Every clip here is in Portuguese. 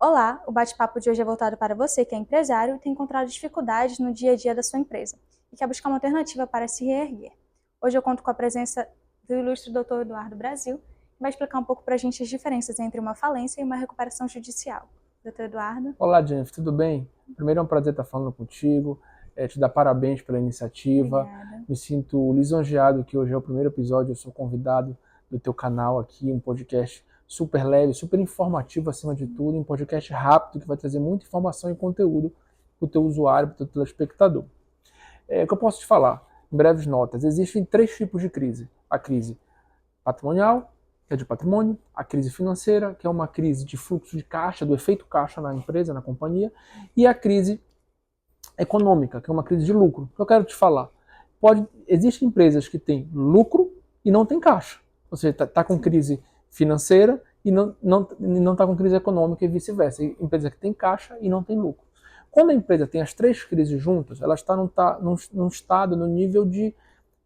Olá, o bate-papo de hoje é voltado para você que é empresário e tem encontrado dificuldades no dia a dia da sua empresa e quer buscar uma alternativa para se reerguer. Hoje eu conto com a presença do ilustre Dr. Eduardo Brasil, que vai explicar um pouco para a gente as diferenças entre uma falência e uma recuperação judicial. Dr. Eduardo? Olá, Jennifer, tudo bem? Primeiro é um prazer estar falando contigo, te dar parabéns pela iniciativa. Obrigada. Me sinto lisonjeado que hoje é o primeiro episódio, eu sou convidado do teu canal aqui, um podcast super leve, super informativo acima de tudo, um podcast rápido que vai trazer muita informação e conteúdo para o teu usuário, para o teu telespectador. O que eu posso te falar? Em breves notas, existem três tipos de crise. A crise patrimonial, que é de patrimônio, a crise financeira, que é uma crise de fluxo de caixa, do efeito caixa na empresa, na companhia, e a crise econômica, que é uma crise de lucro. O que eu quero te falar? Existem empresas que têm lucro e não têm caixa. Ou seja, está com crise financeira e não está com crise econômica e vice-versa. Empresa que tem caixa e não tem lucro. Quando a empresa tem as três crises juntas, ela está num estado, no nível de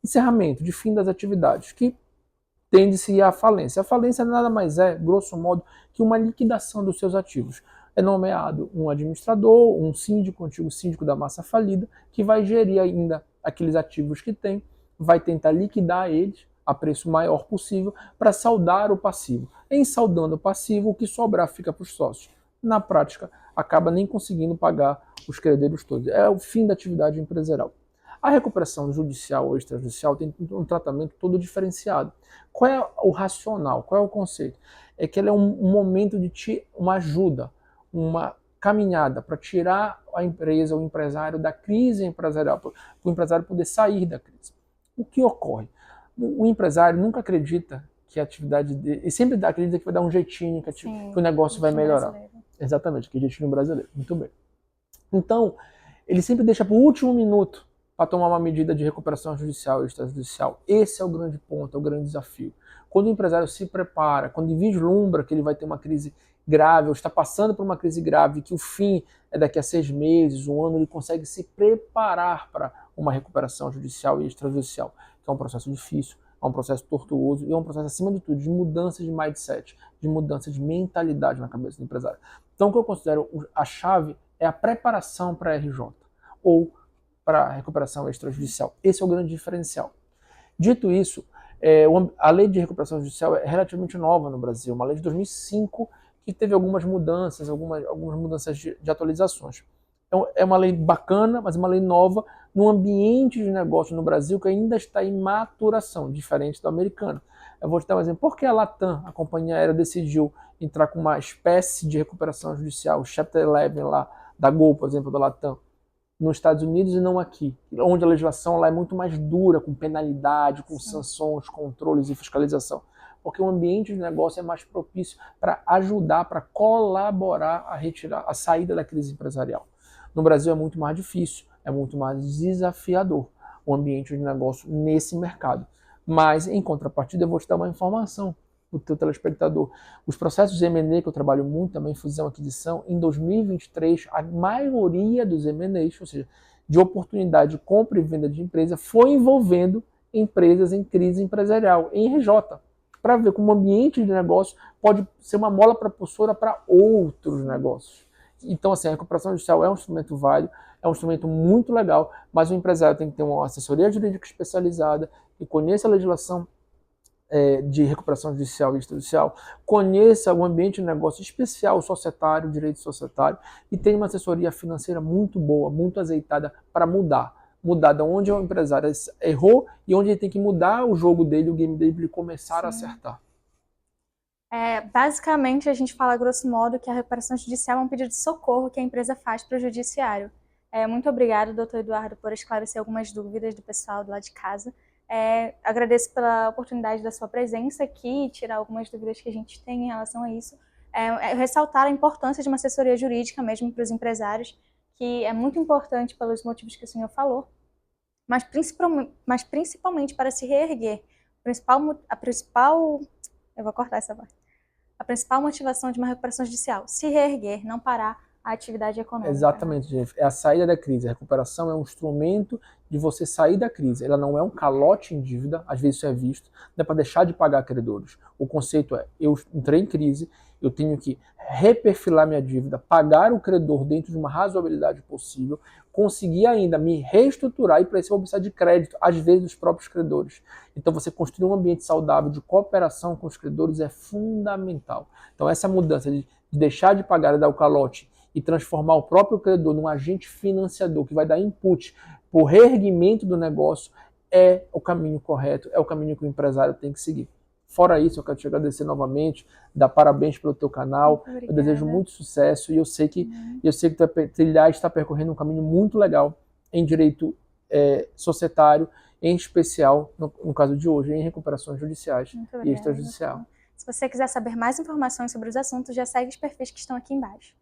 encerramento, de fim das atividades, que tende-se à falência. A falência nada mais é, grosso modo, que uma liquidação dos seus ativos. É nomeado um administrador, um síndico, antigo síndico da massa falida, que vai gerir ainda aqueles ativos que tem, vai tentar liquidar eles a preço maior possível para saldar o passivo. Em saldando o passivo, o que sobrar fica para os sócios. Na prática, acaba nem conseguindo pagar os credores todos. É o fim da atividade empresarial. A recuperação judicial ou extrajudicial tem um tratamento todo diferenciado. Qual é o racional? Qual é o conceito? É que ela é um momento de uma ajuda, uma caminhada para tirar a empresa, o empresário da crise empresarial, para o empresário poder sair da crise. O que ocorre? O empresário nunca acredita que a atividade dele, e sempre acredita que vai dar um jeitinho, que o negócio vai melhorar. Brasileiro. Exatamente, que jeitinho brasileiro. Muito bem. Então, ele sempre deixa para o último minuto para tomar uma medida de recuperação judicial e extrajudicial. Esse é o grande ponto, é o grande desafio. Quando o empresário se prepara, quando vislumbra que ele vai ter uma crise grave, ou está passando por uma crise grave, que o fim é daqui a 6 meses, um ano, ele consegue se preparar para uma recuperação judicial e extrajudicial, que é um processo difícil, é um processo tortuoso e é um processo, acima de tudo, de mudança de mindset, de mudança de mentalidade na cabeça do empresário. Então, o que eu considero a chave é a preparação para a RJ, ou para a recuperação extrajudicial. Esse é o grande diferencial. Dito isso, a lei de recuperação judicial é relativamente nova no Brasil, uma lei de 2005 que teve algumas mudanças, algumas mudanças de atualizações. Então, é uma lei bacana, mas uma lei nova num ambiente de negócio no Brasil que ainda está em maturação, diferente do americano. Eu vou te dar um exemplo. Por que a Latam, a companhia aérea, decidiu entrar com uma espécie de recuperação judicial, o Chapter 11 lá da Gol, por exemplo, da Latam, nos Estados Unidos e não aqui, onde a legislação lá é muito mais dura, com penalidade, com sanções, controles e fiscalização, porque o ambiente de negócio é mais propício para ajudar, para colaborar a retirar a saída da crise empresarial. No Brasil é muito mais difícil, é muito mais desafiador o ambiente de negócio nesse mercado. Mas, em contrapartida, eu vou te dar uma informação, o teu telespectador. Os processos de M&A, que eu trabalho muito também, fusão, aquisição, em 2023, a maioria dos M&As, ou seja, de oportunidade de compra e venda de empresa, foi envolvendo empresas em crise empresarial, em RJ, para ver como o ambiente de negócio pode ser uma mola propulsora para outros negócios. Então, assim, a recuperação judicial é um instrumento válido, é um instrumento muito legal, mas o empresário tem que ter uma assessoria jurídica especializada que conheça a legislação de recuperação judicial e extrajudicial, conheça o ambiente de negócio especial societário, direito societário, e tenha uma assessoria financeira muito boa, muito azeitada para mudar de onde o empresário errou e onde ele tem que mudar o jogo dele, o game dele, para ele começar a acertar. Basicamente, a gente fala, grosso modo, que a recuperação judicial é um pedido de socorro que a empresa faz para o judiciário. Muito obrigada, doutor Eduardo, por esclarecer algumas dúvidas do pessoal do lado de casa. Agradeço pela oportunidade da sua presença aqui, tirar algumas dúvidas que a gente tem em relação a isso. Ressaltar a importância de uma assessoria jurídica mesmo para os empresários, que é muito importante pelos motivos que o senhor falou, mas principalmente para se reerguer. Eu vou cortar essa parte. A principal motivação de uma recuperação judicial, se reerguer, não parar a atividade econômica. Exatamente, Jennifer. É a saída da crise. A recuperação é um instrumento de você sair da crise. Ela não é um calote em dívida, às vezes isso é visto, não é para deixar de pagar credores. O conceito é, eu entrei em crise, eu tenho que reperfilar minha dívida, pagar o credor dentro de uma razoabilidade possível, conseguir ainda me reestruturar, e para isso eu vou precisar de crédito, às vezes dos próprios credores. Então você construir um ambiente saudável de cooperação com os credores é fundamental. Então essa mudança de deixar de pagar e dar o calote e transformar o próprio credor num agente financiador que vai dar input para o reerguimento do negócio é o caminho correto, é o caminho que o empresário tem que seguir. Fora isso, eu quero te agradecer novamente, dar parabéns pelo teu canal, eu desejo muito sucesso e eu sei que tu vai trilhar e está percorrendo um caminho muito legal em direito societário, em especial, no caso de hoje, em recuperações judiciais e extrajudicial. Se você quiser saber mais informações sobre os assuntos, já segue os perfis que estão aqui embaixo.